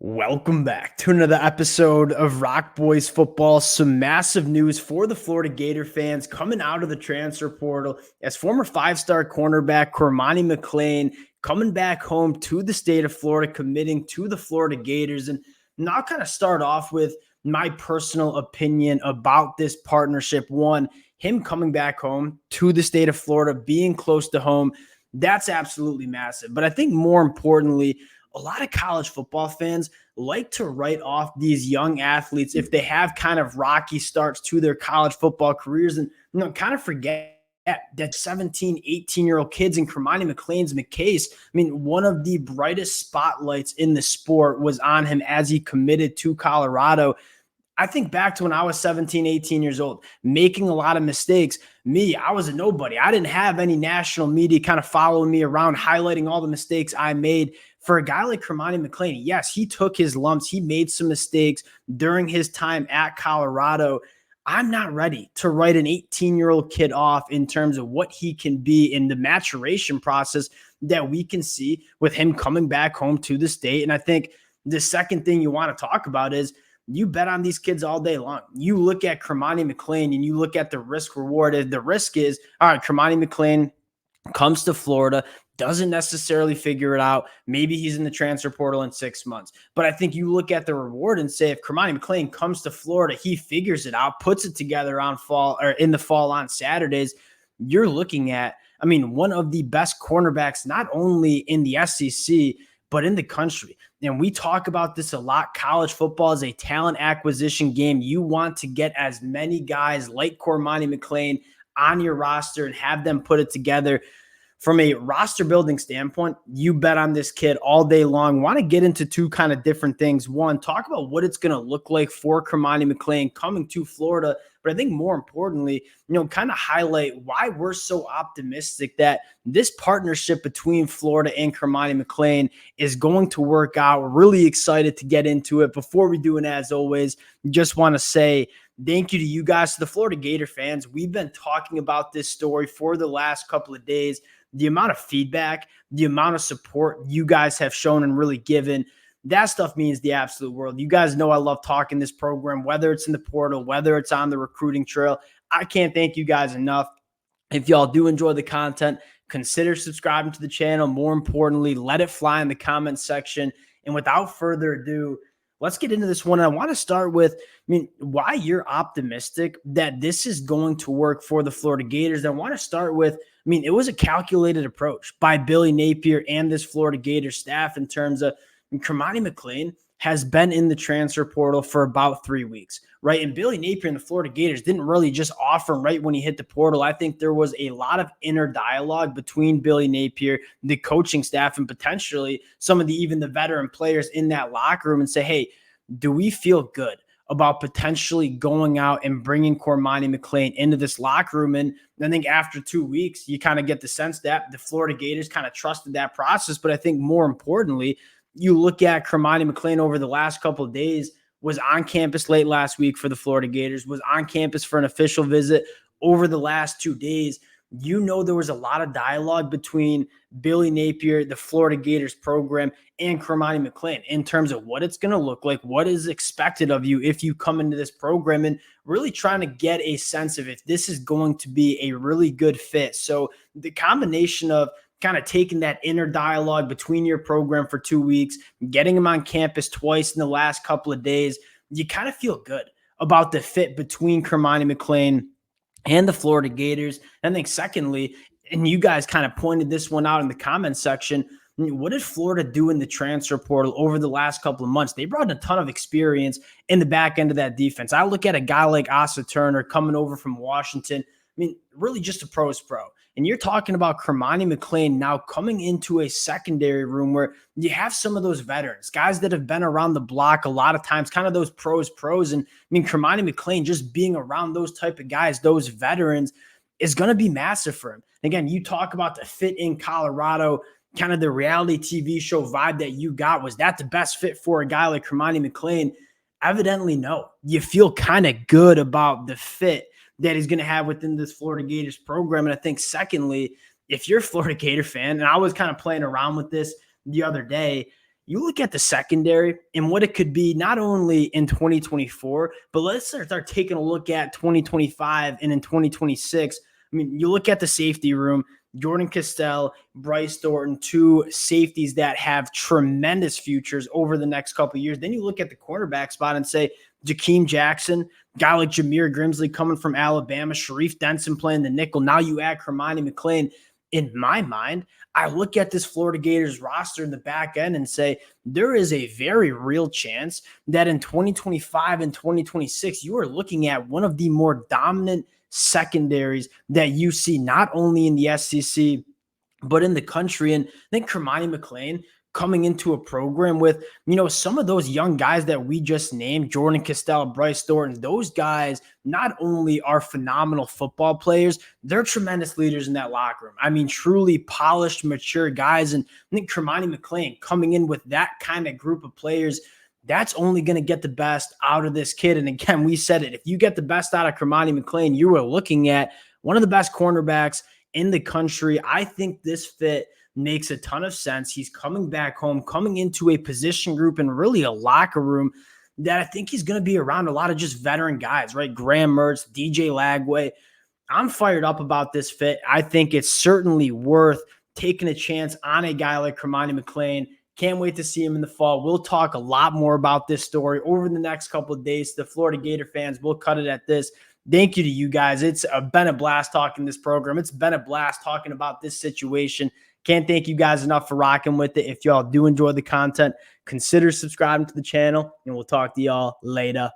Welcome back to another episode of Rock Boys Football. Some massive news for the Florida Gator fans coming out of the transfer portal as former five-star cornerback Kormani McClain coming back home to the state of Florida, committing to the Florida Gators. And I'll kind of start off with my personal opinion about this partnership. One, him coming back home to the state of Florida, being close to home, that's absolutely massive. But I think more importantly, a lot of college football fans like to write off these young athletes if they have kind of rocky starts to their college football careers and kind of forget that 17, 18-year-old kids in Kormani McClain's case. I mean, one of the brightest spotlights in the sport was on him as he committed to Colorado. I think back to when I was 17, 18 years old, making a lot of mistakes. I was a nobody. I didn't have any national media kind of following me around, highlighting all the mistakes I made. For a guy like Kormani McClain, yes, he took his lumps. He made some mistakes during his time at Colorado. I'm not ready to write an 18-year-old kid off in terms of what he can be in the maturation process that we can see with him coming back home to the state. And I think the second thing you want to talk about is you bet on these kids all day long. You look at Kormani McClain and you look at the risk reward. The risk is, all right, Kormani McClain comes to Florida, doesn't necessarily figure it out. Maybe he's in the transfer portal in 6 months. But I think you look at the reward and say, if Kormani McClain comes to Florida, he figures it out, puts it together on fall or in the fall on Saturdays, you're looking at, one of the best cornerbacks, not only in the SEC, but in the country. And we talk about this a lot. College football is a talent acquisition game. You want to get as many guys like Kormani McClain on your roster and have them put it together. From a roster building standpoint, you bet on this kid all day long. Want to get into two kind of different things. One, talk about what it's going to look like for Kormani McClain coming to Florida. But I think more importantly, kind of highlight why we're so optimistic that this partnership between Florida and Kormani McClain is going to work out. We're really excited to get into it. Before we do, and as always, just want to say thank you to you guys, to the Florida Gator fans. We've been talking about this story for the last couple of days. The amount of feedback, the amount of support you guys have shown and really given, that stuff means the absolute world. You guys know I love talking this program, whether it's in the portal, whether it's on the recruiting trail. I can't thank you guys enough. If y'all do enjoy the content, consider subscribing to the channel. More importantly, let it fly in the comment section. And without further ado, let's get into this one. I want to start with, why you're optimistic that this is going to work for the Florida Gators. I want to start with, it was a calculated approach by Billy Napier and this Florida Gators staff in terms of Kormani McClain has been in the transfer portal for about 3 weeks, right? And Billy Napier and the Florida Gators didn't really just offer him right when he hit the portal. I think there was a lot of inner dialogue between Billy Napier, the coaching staff, and potentially some of even the veteran players in that locker room and say, hey, do we feel good about potentially going out and bringing Kormani McClain into this locker room? And I think after 2 weeks, you kind of get the sense that the Florida Gators kind of trusted that process. But I think more importantly, you look at Kormani McClain over the last couple of days, was on campus late last week for the Florida Gators, was on campus for an official visit over the last 2 days. There was a lot of dialogue between Billy Napier, the Florida Gators program, and Kormani McClain in terms of what it's going to look like, what is expected of you if you come into this program, and really trying to get a sense of if this is going to be a really good fit. So the combination of kind of taking that inner dialogue between your program for 2 weeks, getting him on campus twice in the last couple of days, you kind of feel good about the fit between Kormani McClain and the Florida Gators. And I think secondly, and you guys kind of pointed this one out in the comment section, what did Florida do in the transfer portal over the last couple of months? They brought in a ton of experience in the back end of that defense. I look at a guy like Asa Turner coming over from Washington. Really just a pro's pro. And you're talking about Kormani McClain now coming into a secondary room where you have some of those veterans, guys that have been around the block a lot of times, kind of those pros. And Kormani McClain just being around those type of guys, those veterans, is going to be massive for him. Again, you talk about the fit in Colorado, kind of the reality TV show vibe that you got. Was that the best fit for a guy like Kormani McClain? Evidently, no. You feel kind of good about the fit that he's going to have within this Florida Gators program. And I think secondly, if you're a Florida Gator fan, and I was kind of playing around with this the other day, you look at the secondary and what it could be not only in 2024, but let's start taking a look at 2025 and in 2026. I mean, you look at the safety room, Jordan Castell, Bryce Thornton, two safeties that have tremendous futures over the next couple of years. Then you look at the cornerback spot and say, Jakeem Jackson, guy like Jameer Grimsley coming from Alabama, Sharif Denson playing the nickel. Now you add Kormani McClain. In my mind, I look at this Florida Gators roster in the back end and say there is a very real chance that in 2025 and 2026, you are looking at one of the more dominant secondaries that you see not only in the SEC, but in the country. And I think Kormani McClain coming into a program with, some of those young guys that we just named, Jordan Castell, Bryce Thornton, those guys not only are phenomenal football players, they're tremendous leaders in that locker room. I mean, truly polished, mature guys. And I think Kormani McClain coming in with that kind of group of players, that's only going to get the best out of this kid. And again, we said it, if you get the best out of Kormani McClain, you are looking at one of the best cornerbacks in the country. I think this fit makes a ton of sense. He's coming back home, coming into a position group and really a locker room that I think he's going to be around a lot of just veteran guys, right? Graham Mertz, DJ Lagway. I'm fired up about this fit. I think it's certainly worth taking a chance on a guy like Kormani McClain. Can't wait to see him in the fall. We'll talk a lot more about this story over the next couple of days. The Florida Gator fans, we'll cut it at this. Thank you to you guys. It's been a blast talking this program. It's been a blast talking about this situation. Can't thank you guys enough for rocking with it. If y'all do enjoy the content, consider subscribing to the channel, and we'll talk to y'all later.